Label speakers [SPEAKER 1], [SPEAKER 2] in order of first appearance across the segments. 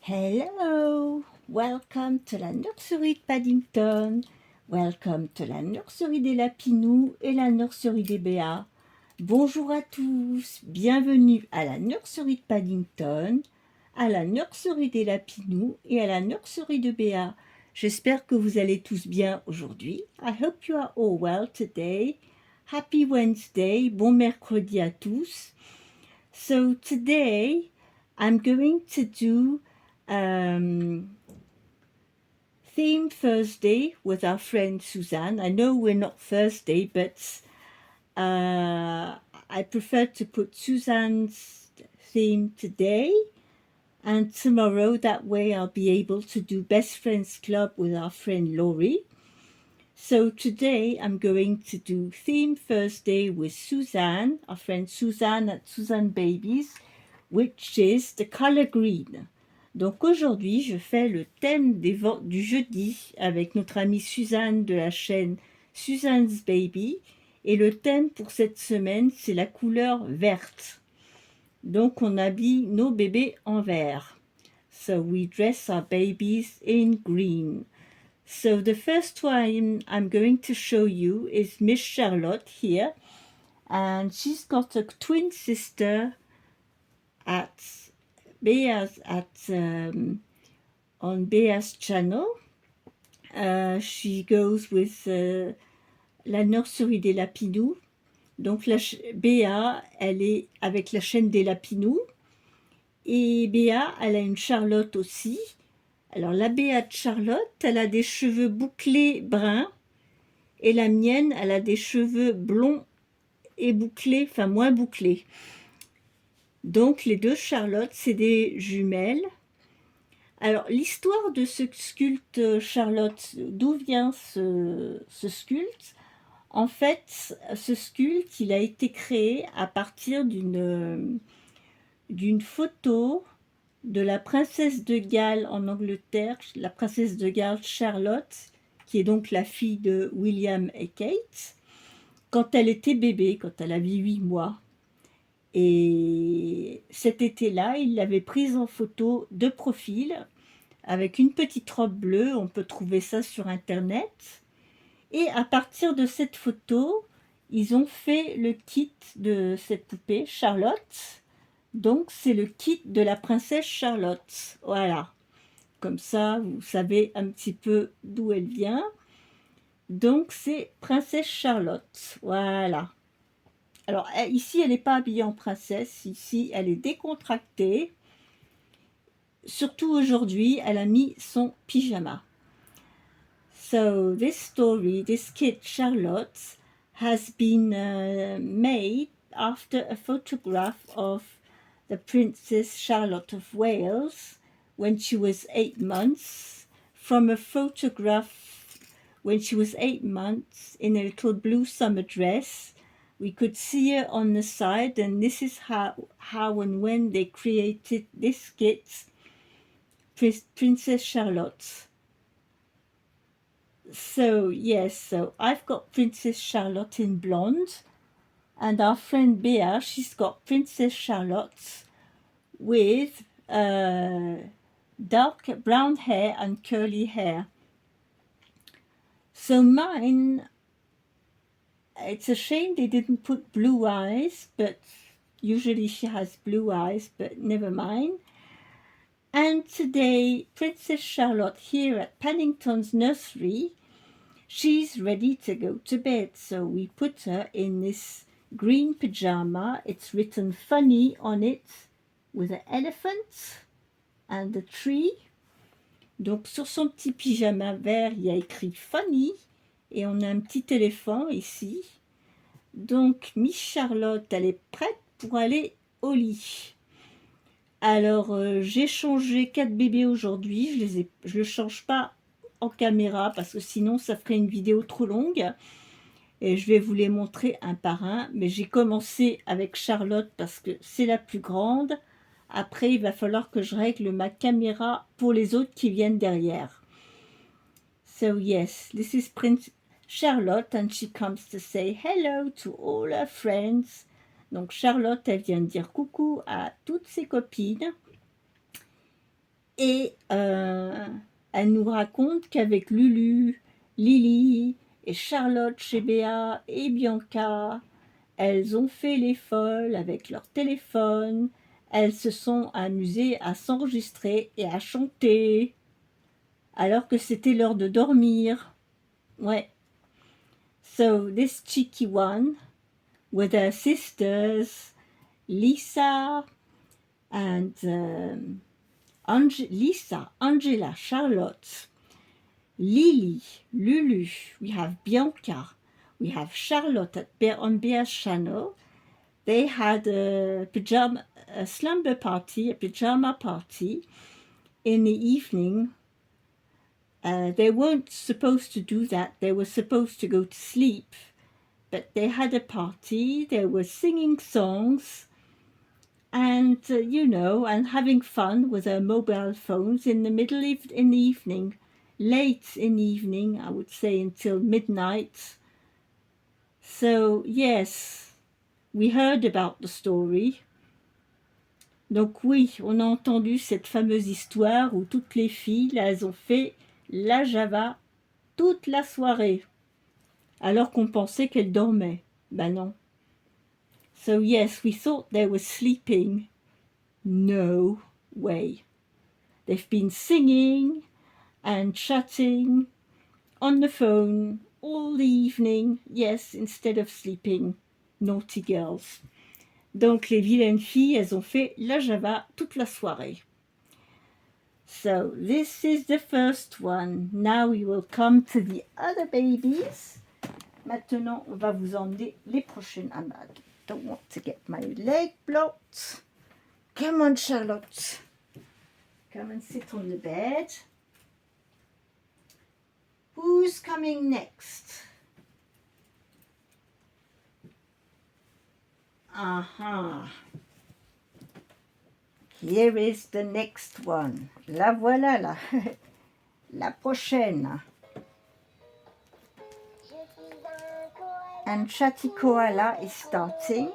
[SPEAKER 1] Hello, welcome to la nurserie de Paddington, welcome to la nurserie des Lapinous et la nurserie des Béats. Bonjour à tous, bienvenue à la nurserie de Paddington, à la nurserie des Lapinous et à la nurserie de Béats. J'espère que vous allez tous bien aujourd'hui. I hope you are all well today. Happy Wednesday, bon mercredi à tous. So today I'm going to do theme Thursday with our friend Suzanne. I know we're not Thursday, but I prefer to put Suzanne's theme today and tomorrow. That way I'll be able to do Best Friends Club with our friend Laurie. So today I'm going to do theme Thursday with Suzanne, our friend Suzanne at Suzanne Babies, which is the color green. Donc aujourd'hui, je fais le thème du jeudi avec notre amie Suzanne de la chaîne Suzanne's Baby. Et le thème pour cette semaine, c'est la couleur verte. Donc on habille nos bébés en vert. So we dress our babies in green. So the first one I'm going to show you is Miss Charlotte here. And she's got a twin sister at Bea's on Bea's channel. She goes with la nurserie des Lapinous. Donc Béa, elle est avec la chaîne des Lapinous. Et Béa, elle a une Charlotte aussi. Alors la Béa de Charlotte, elle a des cheveux bouclés bruns. Et la mienne, elle a des cheveux blonds et bouclés, enfin moins bouclés. Donc les deux Charlotte, c'est des jumelles. Alors l'histoire de ce sculpte Charlotte, d'où vient ce sculpte? En fait, ce sculpte, il a été créé à partir d'une photo de la princesse de Galles en Angleterre, la princesse de Galles Charlotte, qui est donc la fille de William et Kate, quand elle était bébé, quand elle avait 8 mois. Et cet été-là, il l'avait prise en photo de profil, avec une petite robe bleue, on peut trouver ça sur Internet. Et à partir de cette photo, ils ont fait le kit de cette poupée, Charlotte. Donc c'est le kit de la princesse Charlotte. Voilà. Comme ça, vous savez un petit peu d'où elle vient. Donc c'est princesse Charlotte. Voilà. Alors ici, elle n'est pas habillée en princesse. Ici, elle est décontractée. Surtout aujourd'hui, elle a mis son pyjama. So this story, this kit Charlotte, has been made after a photograph of the Princess Charlotte of Wales when she was 8 months, from a photograph when she was 8 months in a little blue summer dress. We could see her on the side, and this is how and when they created this kit, Princess Charlotte. So yes, so I've got Princess Charlotte in blonde, and our friend Bea, she's got Princess Charlotte with dark brown hair and curly hair. So mine, it's a shame they didn't put blue eyes, but usually she has blue eyes, but never mind. And today, Princess Charlotte here at Paddington's nursery, she's ready to go to bed. So we put her in this green pyjama. It's written funny on it with an elephant and a tree. Donc sur son petit pyjama vert, il y a écrit funny et on a un petit éléphant ici. Donc Miss Charlotte, elle est prête pour aller au lit. Alors j'ai changé 4 bébés aujourd'hui, je le change pas en caméra parce que sinon ça ferait une vidéo trop longue. Et je vais vous les montrer un par un, mais j'ai commencé avec Charlotte parce que c'est la plus grande. Après, il va falloir que je règle ma caméra pour les autres qui viennent derrière. So yes, this is Prince Charlotte and she comes to say hello to all her friends. Donc Charlotte, elle vient de dire coucou à toutes ses copines. Et elle nous raconte qu'avec Lulu, Lily et Charlotte chez Béa et Bianca, elles ont fait les folles avec leur téléphone. Elles se sont amusées à s'enregistrer et à chanter alors que c'était l'heure de dormir. Ouais. So this cheeky one with her sisters, Lisa and Lisa, Angela, Charlotte, Lily, Lulu, we have Bianca, we have Charlotte on Bear's channel. They had a slumber party, a pajama party in the evening. They weren't supposed to do that. They were supposed to go to sleep. But they had a party. They were singing songs and, and having fun with their mobile phones in the evening. Late in the evening, I would say until midnight. So, yes, we heard about the story. Donc oui, on a entendu cette fameuse histoire où toutes les filles, là, elles ont fait la Java toute la soirée, alors qu'on pensait qu'elles dormaient. Ben non. So yes, we thought they were sleeping. No way. They've been singing and chatting on the phone all the evening, yes, instead of sleeping. Naughty girls. Donc les vilaines filles, elles ont fait la Java toute la soirée. So this is the first one. Now we will come to the other babies. Maintenant, on va vous emmener les prochaines. I don't want to get my leg blocked. Come on, Charlotte. Come and sit on the bed. Who's coming next? Aha. Here is the next one. La voilà, là. La prochaine. And Chatty Koala is starting.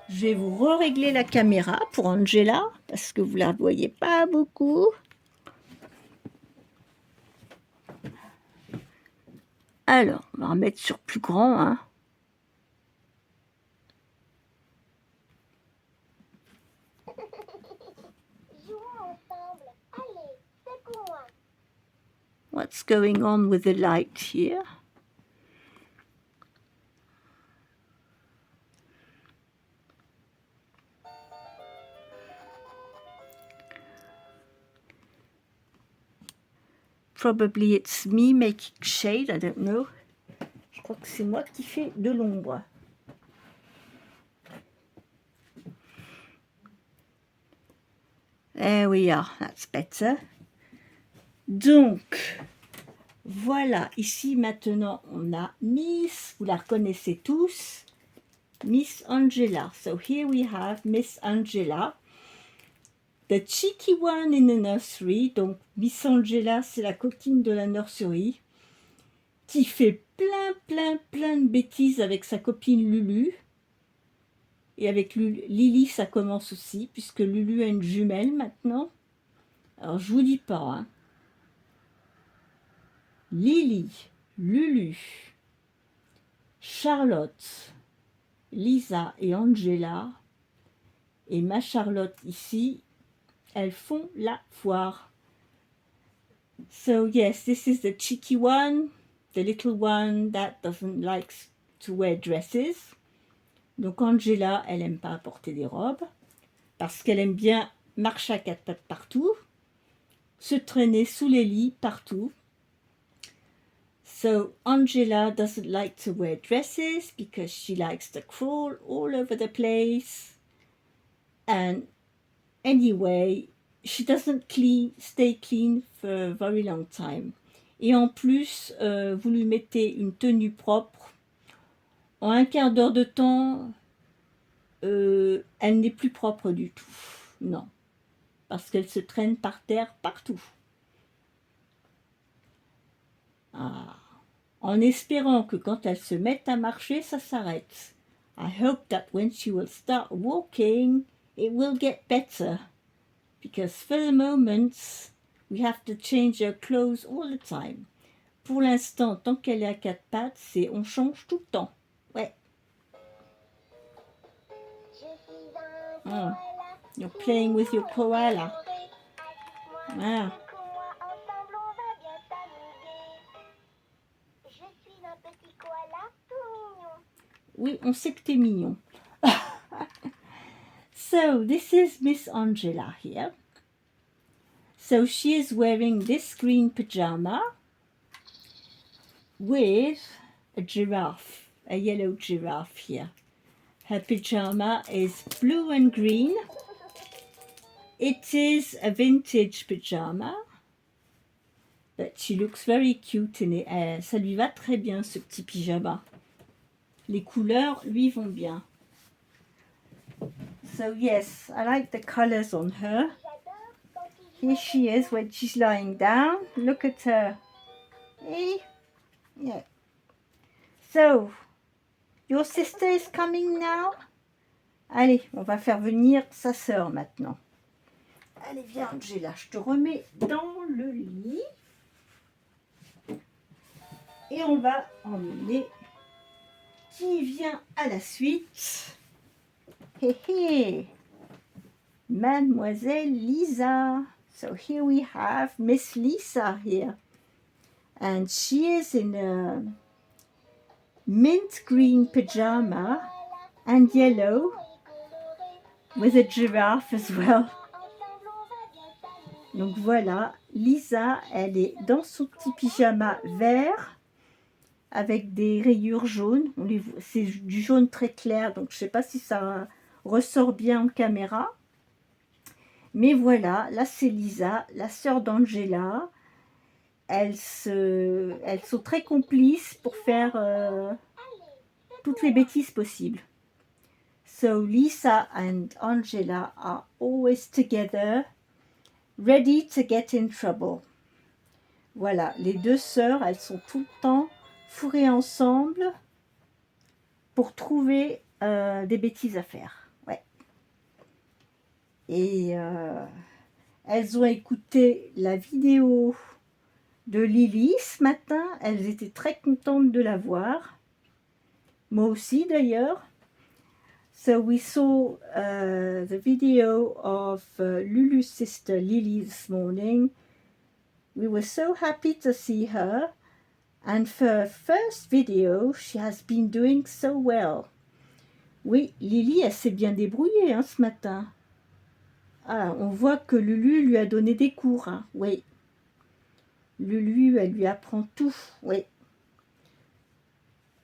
[SPEAKER 1] Je vais vous régler la caméra pour Angela, parce que vous ne la voyez pas beaucoup. Alors, on va remettre sur plus grand, hein. What's going on with the light here? Probably it's me making shade, I don't know. Je crois que c'est moi qui fais de l'ombre. There we are, that's better. Donc, voilà, ici maintenant on a Miss, vous la reconnaissez tous, Miss Angela. So here we have Miss Angela, the cheeky one in the nursery. Donc Miss Angela, c'est la coquine de la nursery, qui fait plein de bêtises avec sa copine Lulu. Et avec Lily, ça commence aussi, puisque Lulu a une jumelle maintenant. Alors je vous dis pas, hein. Lily, Lulu, Charlotte, Lisa et Angela, et ma Charlotte ici, elles font la foire. So yes, this is the cheeky one, the little one that doesn't like to wear dresses. Donc Angela, elle aime pas porter des robes, parce qu'elle aime bien marcher à quatre pattes partout, se traîner sous les lits partout. So Angela doesn't like to wear dresses because she likes to crawl all over the place. And anyway, she doesn't stay clean for a very long time. Et en plus, vous lui mettez une tenue propre. En un quart d'heure de temps, elle n'est plus propre du tout. Non. Parce qu'elle se traîne par terre partout. Ah. En espérant que quand elle se mette à marcher, ça s'arrête. I hope that when she will start walking, it will get better. because for the moment, we have to change her clothes all the time. Pour l'instant, tant qu'elle est à quatre pattes, c'est on change tout le temps. Ouais. Oh, you're playing with your koala. Ah. Oui, on sait que t'es mignon. So, this is Miss Angela here. So, she is wearing this green pajama with a giraffe, a yellow giraffe here. Her pajama is blue and green. It is a vintage pajama, but she looks very cute in it. Ça lui va très bien, ce petit pyjama. Les couleurs lui vont bien. So yes, I like the colors on her. Here she is when she's lying down. Look at her. Hey? Yeah. So, your sister is coming now? Allez, on va faire venir sa sœur maintenant. Allez, viens Angela, je te remets dans le lit. Et on va emmener qui vient à la suite. Hé hé, Mademoiselle Lisa. So here we have Miss Lisa here. And she is in a mint green pajama and yellow with a giraffe as well. Donc voilà, Lisa, elle est dans son petit pyjama vert avec des rayures jaunes. C'est du jaune très clair, donc je ne sais pas si ça ressort bien en caméra. Mais voilà, là c'est Lisa, la sœur d'Angela. Elles sont très complices pour faire toutes les bêtises possibles. So Lisa and Angela are always together, ready to get in trouble. Voilà, les deux sœurs, elles sont tout le temps fourrées ensemble pour trouver des bêtises à faire. Ouais. Et elles ont écouté la vidéo de Lily ce matin. Elles étaient très contentes de la voir. Moi aussi d'ailleurs. So we saw the video of Lulu's sister Lily this morning. We were so happy to see her, and for her first video, she has been doing so well. Oui, Lily, elle s'est bien débrouillée hein, ce matin. Ah, on voit que Lulu lui a donné des cours. Hein. Oui. Lulu, elle lui apprend tout. Oui.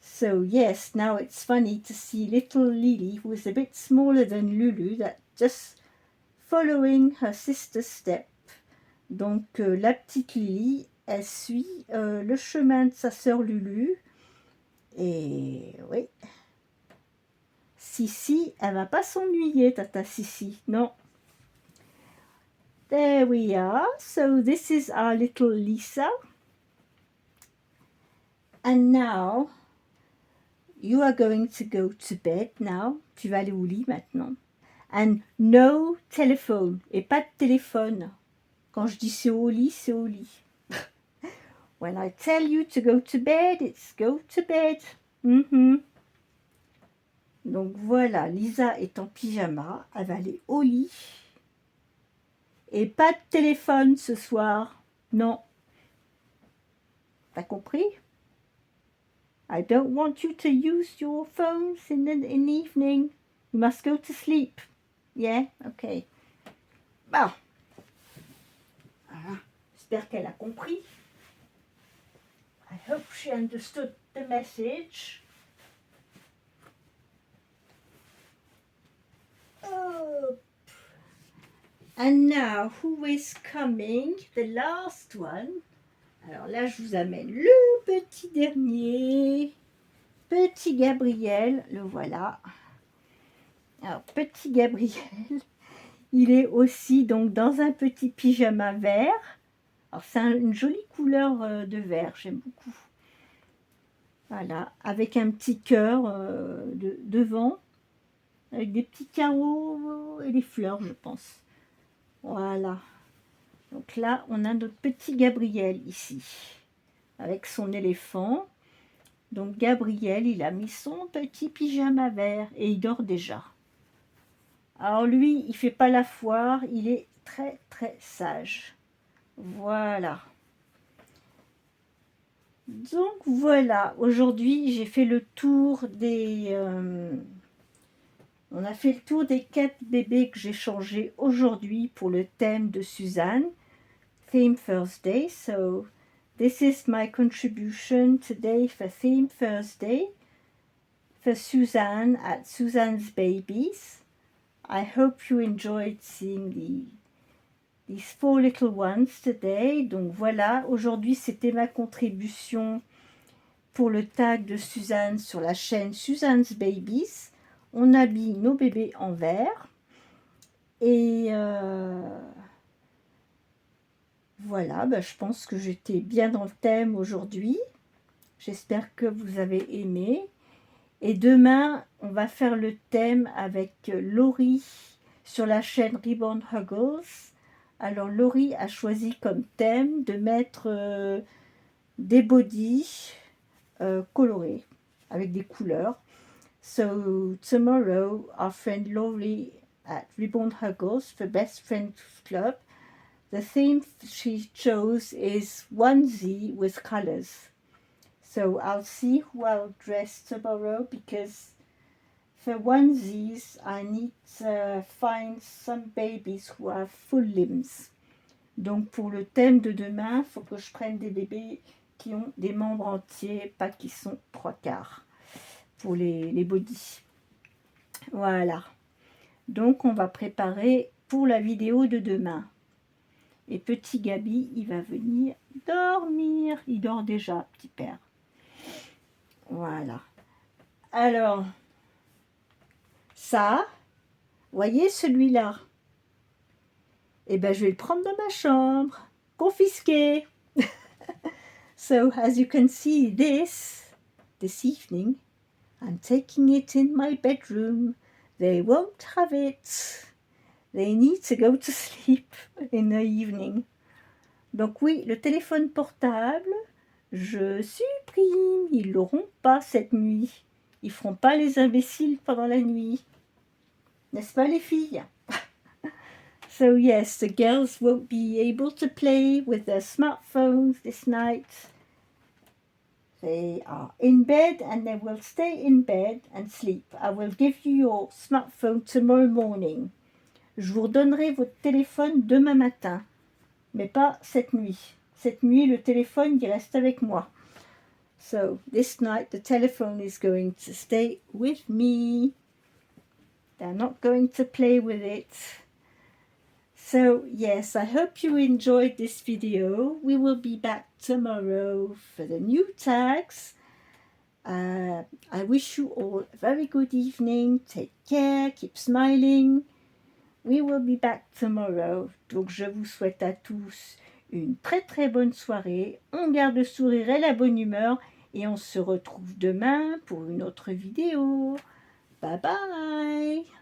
[SPEAKER 1] So yes, now it's funny to see little Lily, who is a bit smaller than Lulu, that just following her sister's step. Donc la petite Lily, elle suit le chemin de sa sœur Lulu. Et oui. Sissi, elle va pas s'ennuyer, Tata Sissi. Non. There we are. So this is our little Lisa. And now, you are going to go to bed now. Tu vas aller au lit maintenant. And no telephone. Et pas de téléphone. Quand je dis c'est au lit, c'est au lit. When I tell you to go to bed, it's go to bed. Donc voilà, Lisa est en pyjama. Elle va aller au lit. Et pas de téléphone ce soir. Non. T'as compris? I don't want you to use your phones in the evening. You must go to sleep. Yeah? Okay. Bon. Voilà. J'espère qu'elle a compris. I hope she understood the message. Oh. And now, who is coming? The last one. Alors là, je vous amène le petit dernier. Petit Gabriel, le voilà. Alors, petit Gabriel, il est aussi donc dans un petit pyjama vert. Alors, c'est une jolie couleur de vert, j'aime beaucoup. Voilà, avec un petit cœur devant, avec des petits carreaux et des fleurs, je pense. Voilà. Donc là, on a notre petit Gabriel ici, avec son éléphant. Donc Gabriel, il a mis son petit pyjama vert et il dort déjà. Alors lui, il fait pas la foire, il est très très sage. Voilà. Donc voilà, aujourd'hui j'ai fait le tour des... on a fait le tour des 4 bébés que j'ai changés aujourd'hui pour le thème de Suzanne. Theme Thursday. So this is my contribution today for Theme Thursday for Suzanne at Suzanne's Babies. I hope you enjoyed seeing these 4 little ones today. Donc voilà, aujourd'hui c'était ma contribution pour le tag de Suzanne sur la chaîne Suzanne's Babies. On habille nos bébés en vert. Et voilà, je pense que j'étais bien dans le thème aujourd'hui. J'espère que vous avez aimé. Et demain, on va faire le thème avec Laurie sur la chaîne Ribbon Huggles. Alors Laurie a choisi comme thème de mettre des bodys colorés avec des couleurs. So tomorrow, our friend Laurie at Ribbon Huggles for Best Friends Club, the theme she chose is onesie with colors. So I'll see who I'll dress tomorrow because for onesies I need to find some babies who have full limbs. Donc pour le thème de demain, il faut que je prenne des bébés qui ont des membres entiers, pas qui sont 3/4 pour les bodys. Voilà. Donc on va préparer pour la vidéo de demain. Et petit Gabi, il va venir dormir. Il dort déjà, petit père. Voilà. Alors, ça, voyez celui-là. Eh bien, je vais le prendre dans ma chambre. Confisqué. So, as you can see, this evening, I'm taking it in my bedroom. They won't have it. They need to go to sleep in the evening. Donc oui, le téléphone portable, je supprime. Ils l'auront pas cette nuit. Ils feront pas les imbéciles pendant la nuit. N'est-ce pas les filles? So yes, the girls won't be able to play with their smartphones this night. They are in bed and they will stay in bed and sleep. I will give you your smartphone tomorrow morning. Je vous redonnerai votre téléphone demain matin, mais pas cette nuit. Cette nuit, le téléphone, il reste avec moi. So, this night, the telephone is going to stay with me. They're not going to play with it. So, yes, I hope you enjoyed this video. We will be back tomorrow for the new tags. I wish you all a very good evening. Take care. Keep smiling. We will be back tomorrow. Donc, je vous souhaite à tous une très très bonne soirée. On garde le sourire et la bonne humeur. Et on se retrouve demain pour une autre vidéo. Bye bye.